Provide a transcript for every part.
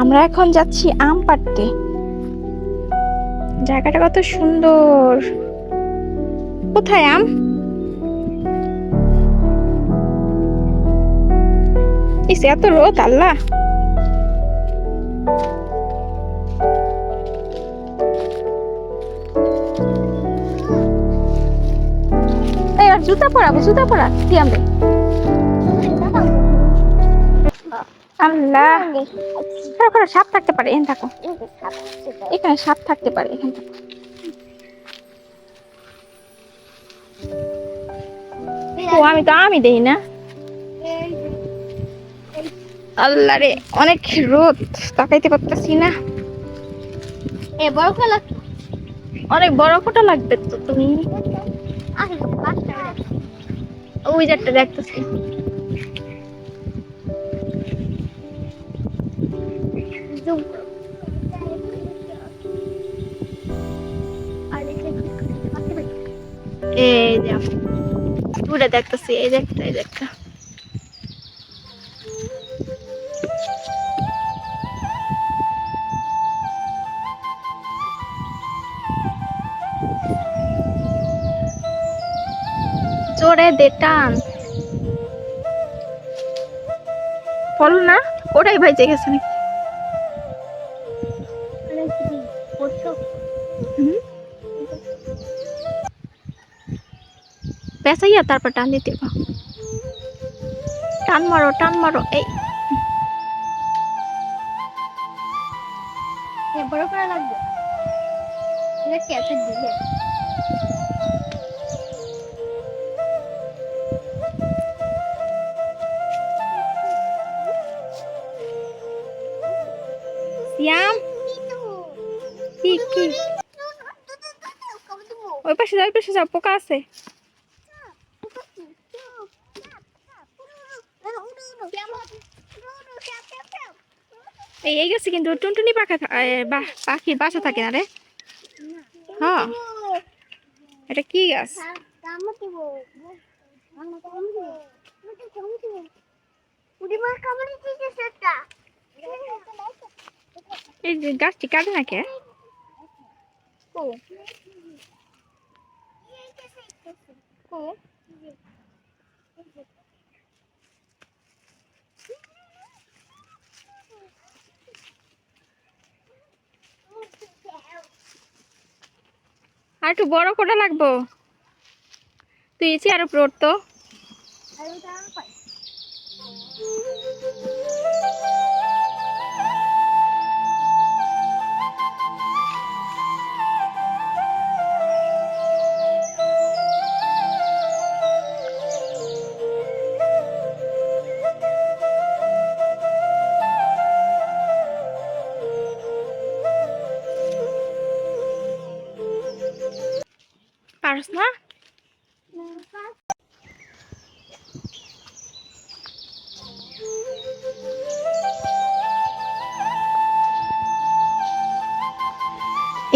আমরা এখন যাচ্ছি আম পাড়তে। জায়গাটা কত সুন্দর। কোথায় আম? ইস, এত রোদ আল্লাহ। এই আর জুতা পরাবো, জুতা পরা দিয়ে আমরে। আল্লাহ, সাপ থাকতে পারে, এখানে থাকো। এখানে সাপ থাকতে পারে, এখানে থাকো। ও আমি দেই না। আল্লাহ রে, অনেক রোদ, তাকাইতে পারতেছি না। অনেক বড় ফটো লাগবে তো। তুমি ওই যেটা দেখতেছি। এই যে পুরা দেখতেছি, এই দেখতে, এই দেখতে। জোরে দে টান। ফল না, ওটাই ভাইজে গেছে নাকি? পেঁচাইয়া তারপর টান দিতে হবে। টান মারো, টান মারো। এই বড় করা লাগবে। এটা ক্যাপে দিলে সিয়াম কি কি ওই পাশে যাও, ওই পাশে যাও, পোকা আছে। এই গেছে কিন্তু টুনটুনি পাখির বাসা থাকে না রে। হ্যাঁ, এটা কি গাছ? এই যে গাছটি কাটে না কে? আর একটু বড় কোটা লাগবো। তুই চেয়ার উপর উঠতো। পারস না?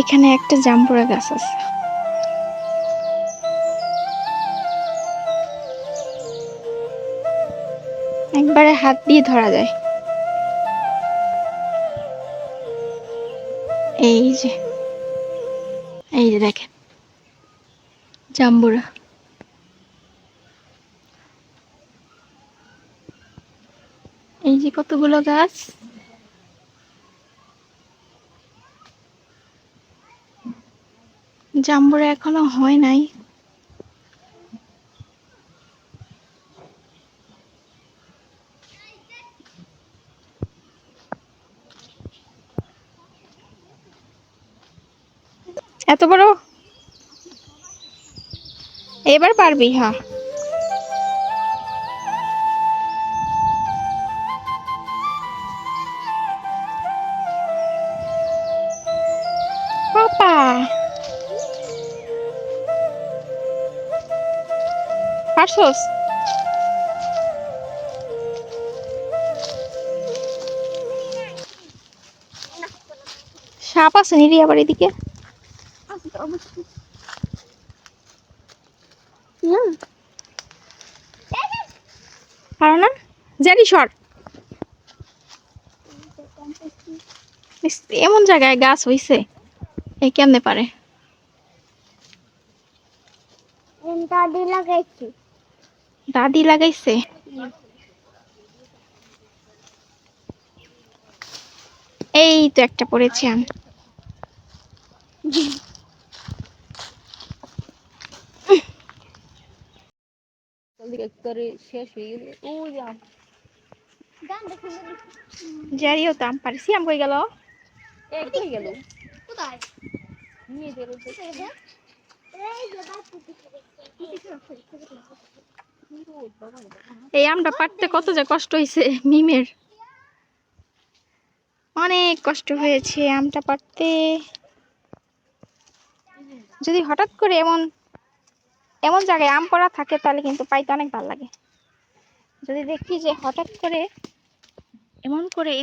এখানে একটা জাম্বুরা গাছ আছে। একবারে হাত দিয়ে ধরা যায়। এই যে, এই যে দেখেন জাম্বুরা। এই যে কতগুলো গাছ। জাম্বুরা এখনো হয় নাই। এত বড়, এবার পারবি? হ্যাঁ, পারছোস? সাপ আছে নিরি আবার এদিকে? পারো না? জানি সর। এমন জায়গায় গাছ হইছে এ কেমনে পারে? দাদি লাগাইছি। দাদি লাগাইছে? এই তো একটা পড়েছি আমি। জারিও তো আম পারছি। আম কই গেল? কোথায়? এই আমটা পারতে কত যে কষ্ট হয়েছে মিমের, অনেক কষ্ট হয়েছে আমটা পারতে। যদি হঠাৎ করে এমন এমন জায়গায় আম পড়া থাকে তাহলে কিন্তু পাইতে অনেক ভালো লাগে। যদি দেখি যে হঠাৎ করে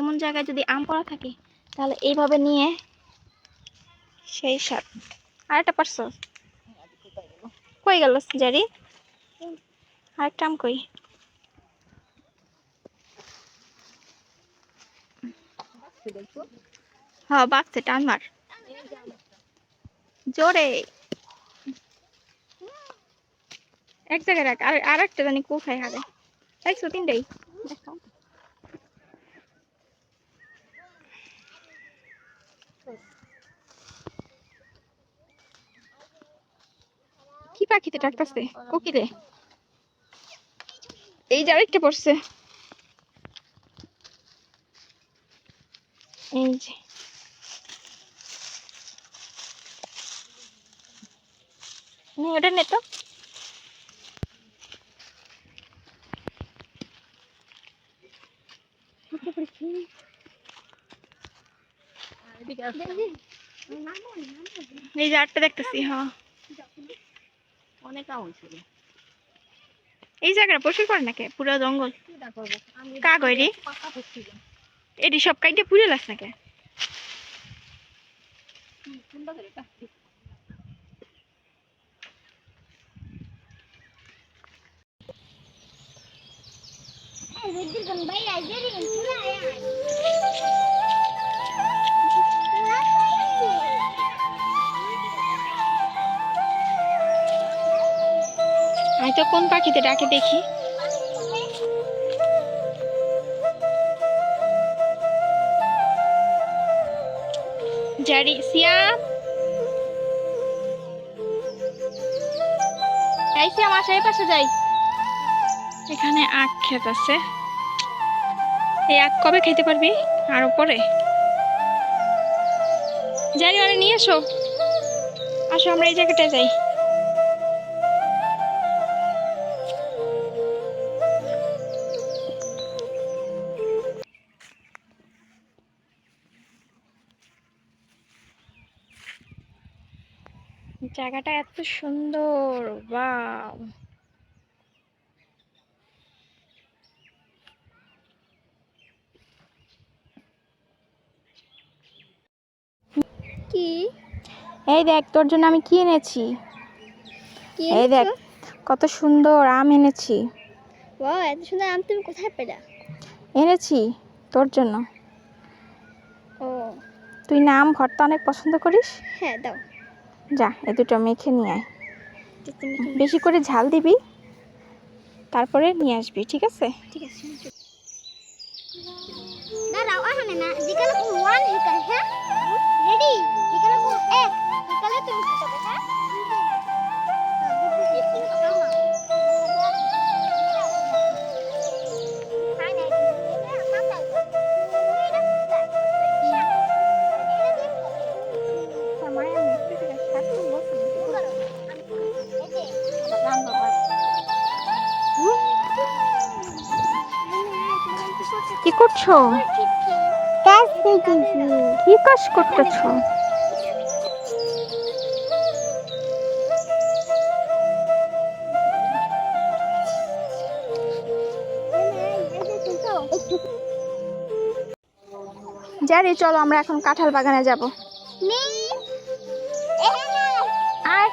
এমন জায়গায় যদি আম পড়া থাকে তাহলে এইভাবে নিয়ে সেই স্বাদ। আরেকটা পারছো? কই গেল জারি? আরেকটা আম কই? হ্যাঁ বাচ্চা টান মার জোরে, এক জায়গায় রাখ। আর একটা জানি কোথায় হারে। দেখছো তিনটাই? দেখাও। কি পাখিতে ডাকতেছে? কোকিলে? এই যে আরেকটা পড়ছে। এই যে ওটা নে তো। এই যে আটটা দেখতেছি। হ্যাঁ অনেক আউল ছিল। এই জায়গাটা প্রচুর করে নাকি পুরো জঙ্গল? কা কইরি এটি সব কাইটে পুড়ে লাস নাকি? আমি তো কোন পাখিতে ডাকে দেখি। জারি সিয়াম, এই সিয়াম আসে এই পাশে যাই। এখানে আখ ক্ষেত আছে। এই আখ কবে খেতে পারবি? আর উপরে জারি আরে নিয়ে এসো। আসো আমরা এই জায়গাটায় যাই। জায়গাটা এত সুন্দর, ওয়াও। কি? এই দেখ তোর জন্য আমি কি এনেছি। এই দেখ কত সুন্দর আম এনেছি। ওয়াও, এত সুন্দর আম তুমি কোথায় পেলা? এনেছি তোর জন্য। ও তুই না আম ভর্তা অনেক পছন্দ করিস? হ্যাঁ দাও। যা এ দুটো মেখে নিয়ে আয়। তুমি বেশি করে ঝাল দিবি, তারপরে নিয়ে আসবি, ঠিক আছে? ঠিক আছে। দাঁড়াও আহানে না দিকালে কোন ওয়ান হিকাল হ্যাঁ রেডি দিকালে কোন এক দিকালে তুমি খাবে হ্যাঁ। কি করছো? কি কাজ করতেছো? জারি চলো আমরা এখন কাঁঠাল বাগানে যাব। আর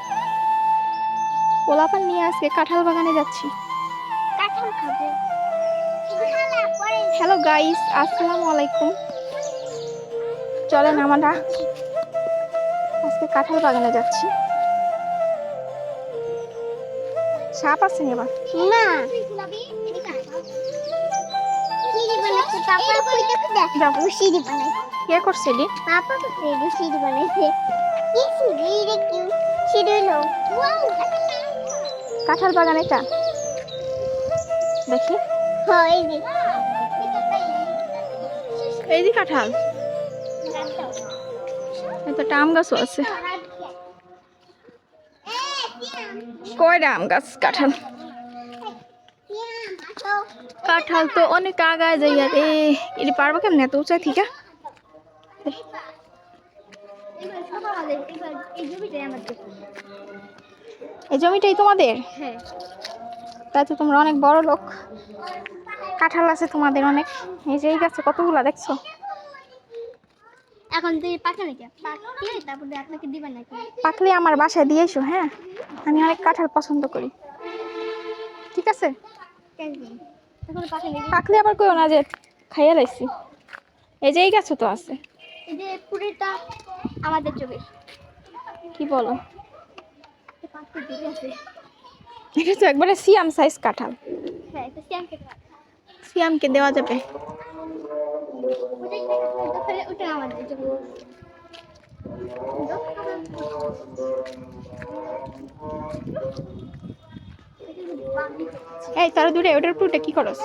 পোলাপান নিয়ে আজকে কাঁঠাল বাগানে যাচ্ছি। কাঁঠাল খাবো। হ্যালো গাইস, আসসালামু আলাইকুম। চলেন আমরা আজকে কাঁঠাল বাগানে যাচ্ছি। সাপ আছে নি আবার? না সিঁড়ি বানাইছে পাপা কইতে দেখো সিঁড়ি বানাইছে কে করছে এডি? পাপা তো সিঁড়ি বানাইছে কি সিঁড়ি রে কি সিঁড়ি লো ওয়াও কাঁঠাল বাগান এটা দেখি। হ্যাঁ এই যে এই যে কাঁঠাল, এত আম গাছও আছে। কয়টা আম গাছ? কাঁঠাল কাঁঠাল তো অনেক আগায় যাই। আর এটি পারবো কেমন এত উঁচা ঠিক? এই জমিটাই তোমাদের? হ্যাঁ তাই তো তোমরা অনেক বড় লোক। কাঁঠাল আছে তোমাদের অনেক। এই যে এই গাছে কতগুলা দেখছো? এখন তুই পাকা নাকি পাকলে তারপরে আপনাকে দিবেন নাকি পাকলে আমার বাসায় দিয়ে এসো। হ্যাঁ, আমি অনেক কাঁঠাল পছন্দ করি। ঠিক আছে? এখন পাকা নাকি পাকলে আবার কইও না যে খাইয়া লাইছি। এই যে এই গাছে তো আছে। এই যে পুরিটা আমাদের জমি কি বলো? এই পাঁচটা জমি আছে এটা তো একবারে সিয়াম সাইজ কাঁঠাল। হ্যাঁ এটা শ্যামকে সিয়ামকে দেওয়া যাবে। ওটা আমাদের জমি এই তারা দূরে ওটার পুরোটা কি করস?